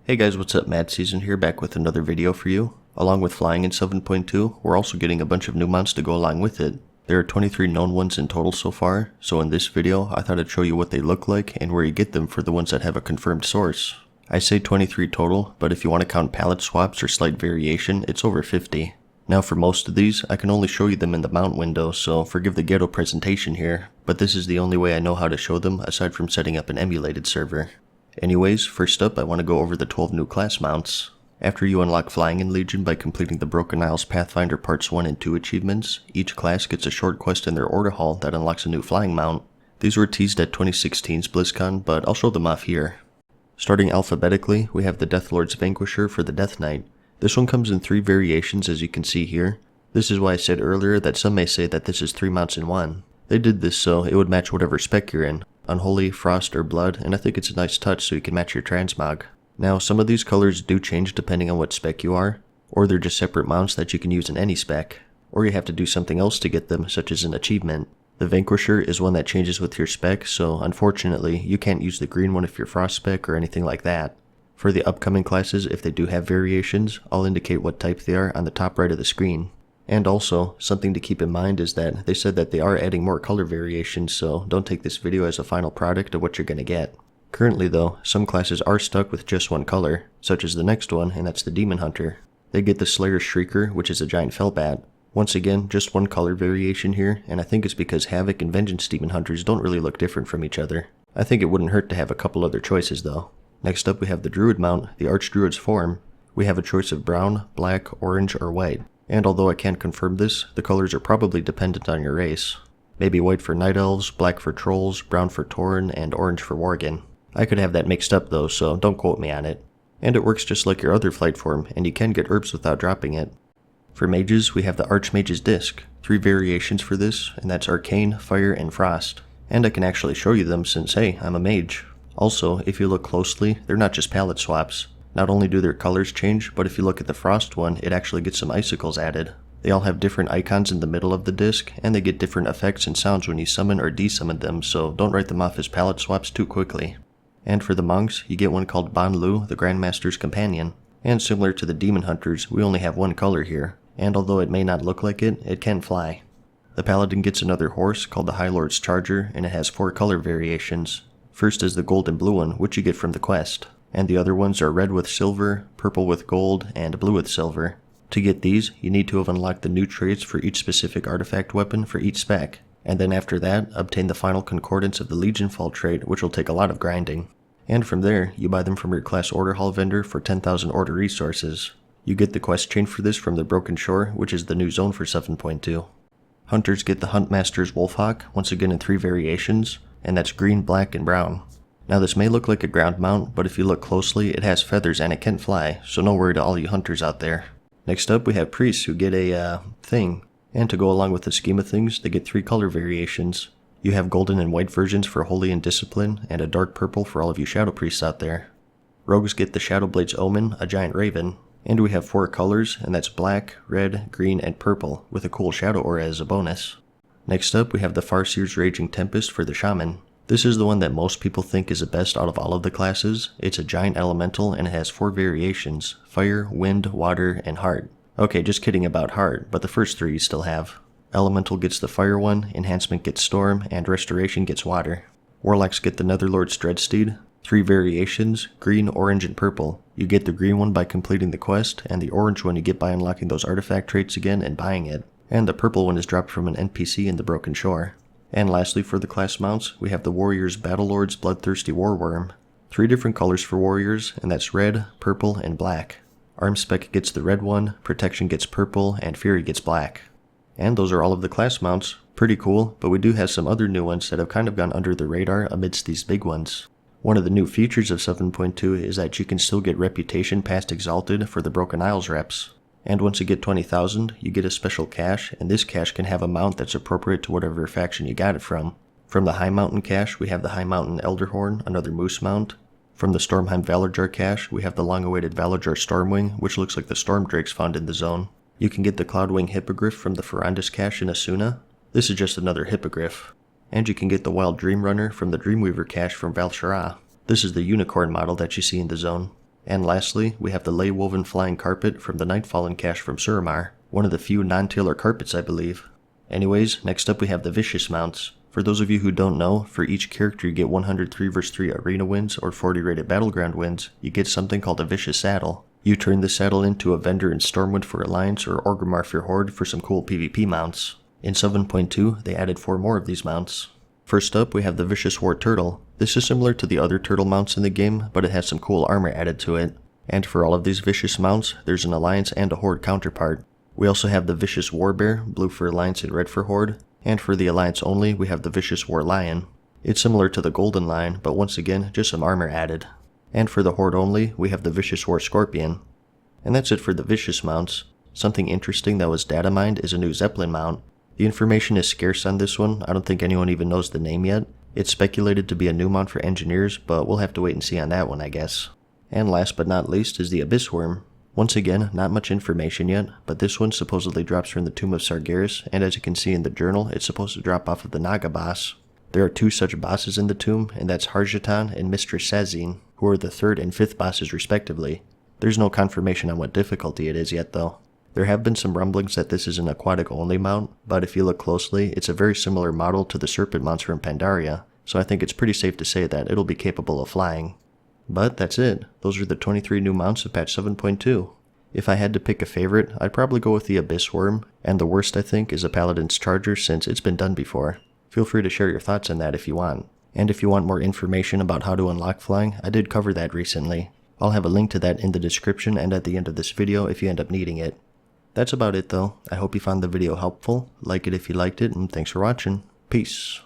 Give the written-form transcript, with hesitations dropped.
Hey guys, what's up? MadSeason here, back with another video for you. Along with flying in 7.2, we're also getting a bunch of new mounts to go along with it. There are 23 known ones in total so far, so in this video I thought I'd show you what they look like and where you get them for the ones that have a confirmed source. I say 23 total, but if you want to count palette swaps or slight variation, it's over 50. Now for most of these, I can only show you them in the mount window, so forgive the ghetto presentation here, but this is the only way I know how to show them aside from setting up an emulated server. Anyways, first up I want to go over the 12 new class mounts. After you unlock Flying in Legion by completing the Broken Isles Pathfinder Parts 1 and 2 achievements, each class gets a short quest in their order hall that unlocks a new flying mount. These were teased at 2016's BlizzCon, but I'll show them off here. Starting alphabetically, we have the Deathlord's Vanquisher for the Death Knight. This one comes in 3 variations as you can see here. This is why I said earlier that some may say that this is 3 mounts in one. They did this so it would match whatever spec you're in. Unholy, Frost, or Blood, and I think it's a nice touch so you can match your transmog. Now, some of these colors do change depending on what spec you are, or they're just separate mounts that you can use in any spec, or you have to do something else to get them, such as an achievement. The Vanquisher is one that changes with your spec, so unfortunately, you can't use the green one if you're Frost spec or anything like that. For the upcoming classes, if they do have variations, I'll indicate what type they are on the top right of the screen. And also, something to keep in mind is that they said that they are adding more color variations, so don't take this video as a final product of what you're going to get. Currently though, some classes are stuck with just one color, such as the next one, and that's the Demon Hunter. They get the Slayer Shrieker, which is a giant fellbat. Once again, just one color variation here, and I think it's because Havoc and Vengeance Demon Hunters don't really look different from each other. I think it wouldn't hurt to have a couple other choices though. Next up we have the Druid mount, the Archdruid's Form. We have a choice of brown, black, orange, or white. And although I can't confirm this, the colors are probably dependent on your race. Maybe white for Night Elves, black for Trolls, brown for Tauren, and orange for Worgen. I could have that mixed up though, so don't quote me on it. And it works just like your other flight form, and you can get herbs without dropping it. For mages, we have the Archmage's Disc. 3 variations for this, and that's Arcane, Fire, and Frost. And I can actually show you them since, hey, I'm a mage. Also, if you look closely, they're not just palette swaps. Not only do their colors change, but if you look at the Frost one, it actually gets some icicles added. They all have different icons in the middle of the disc, and they get different effects and sounds when you summon or desummon them, so don't write them off as palette swaps too quickly. And for the monks, you get one called Ban Lu, the Grandmaster's Companion. And similar to the Demon Hunters, we only have one color here, and although it may not look like it, it can fly. The Paladin gets another horse called the High Lord's Charger, and it has 4 color variations. First is the gold and blue one, which you get from the quest. And the other ones are red with silver, purple with gold, and blue with silver. To get these, you need to have unlocked the new traits for each specific artifact weapon for each spec, and then after that, obtain the final concordance of the Legion Fall trait, which will take a lot of grinding. And from there, you buy them from your class order hall vendor for 10,000 order resources. You get the quest chain for this from the Broken Shore, which is the new zone for 7.2. Hunters get the Huntmaster's Wolfhawk, once again in 3 variations, and that's green, black, and brown. Now this may look like a ground mount, but if you look closely, it has feathers and it can fly, so no worry to all you hunters out there. Next up we have priests who get a thing, and to go along with the scheme of things, they get 3 color variations. You have golden and white versions for Holy and Discipline, and a dark purple for all of you shadow priests out there. Rogues get the Shadowblade's Omen, a giant raven, and we have 4 colors, and that's black, red, green, and purple, with a cool shadow aura as a bonus. Next up we have the Farseer's Raging Tempest for the Shaman. This is the one that most people think is the best out of all of the classes. It's a giant elemental and it has 4 variations: fire, wind, water, and heart. Okay, just kidding about heart, but the first 3 you still have. Elemental gets the fire one, enhancement gets storm, and restoration gets water. Warlocks get the Netherlord's Dreadsteed. 3 variations: green, orange, and purple. You get the green one by completing the quest, and the orange one you get by unlocking those artifact traits again and buying it. And the purple one is dropped from an NPC in the Broken Shore. And lastly for the class mounts, we have the Warrior's Battlelord's Bloodthirsty Warworm. 3 different colors for warriors, and that's red, purple, and black. Arm spec gets the red one, protection gets purple, and fury gets black. And those are all of the class mounts. Pretty cool, but we do have some other new ones that have kind of gone under the radar amidst these big ones. One of the new features of 7.2 is that you can still get reputation past Exalted for the Broken Isles reps. And once you get 20,000, you get a special cache, and this cache can have a mount that's appropriate to whatever faction you got it from. From the High Mountain cache, we have the High Mountain Elderhorn, another moose mount. From the Stormheim Valorjar cache, we have the long-awaited Valorjar Stormwing, which looks like the storm drakes found in the zone. You can get the Cloudwing Hippogriff from the Ferandis cache in Asuna. This is just another Hippogriff. And you can get the Wild Dream Runner from the Dreamweaver cache from Val'Shara. This is the unicorn model that you see in the zone. And lastly, we have the Ley Woven Flying Carpet from the Nightfallen cache from Suramar, one of the few non-tailor carpets I believe. Anyways, next up we have the Vicious mounts. For those of you who don't know, for each character you get 103 vs 3 arena wins or 40 rated battleground wins, you get something called a Vicious Saddle. You turn the saddle into a vendor in Stormwind for Alliance or Orgrimmar for Horde for some cool PvP mounts. In 7.2, they added 4 more of these mounts. First up, we have the Vicious War Turtle. This is similar to the other turtle mounts in the game, but it has some cool armor added to it. And for all of these Vicious mounts, there's an Alliance and a Horde counterpart. We also have the Vicious War Bear, blue for Alliance and red for Horde, and for the Alliance only, we have the Vicious War Lion. It's similar to the Golden Lion, but once again, just some armor added. And for the Horde only, we have the Vicious War Scorpion. And that's it for the Vicious mounts. Something interesting that was data mined is a new Zeppelin mount. The information is scarce on this one, I don't think anyone even knows the name yet. It's speculated to be a new mount for engineers, but we'll have to wait and see on that one I guess. And last but not least is the Abyss Worm. Once again, not much information yet, but this one supposedly drops from the Tomb of Sargeras, and as you can see in the journal, it's supposed to drop off of the Naga boss. There are 2 such bosses in the tomb, and that's Harjatan and Mistress Sazine, who are the 3rd and 5th bosses respectively. There's no confirmation on what difficulty it is yet though. There have been some rumblings that this is an aquatic only mount, but if you look closely, it's a very similar model to the serpent mounts from Pandaria, so I think it's pretty safe to say that it'll be capable of flying. But that's it. Those are the 23 new mounts of patch 7.2. If I had to pick a favorite, I'd probably go with the Abyss Worm, and the worst I think is a Paladin's Charger since it's been done before. Feel free to share your thoughts on that if you want. And if you want more information about how to unlock flying, I did cover that recently. I'll have a link to that in the description and at the end of this video if you end up needing it. That's about it though. I hope you found the video helpful. Like it if you liked it, and thanks for watching. Peace.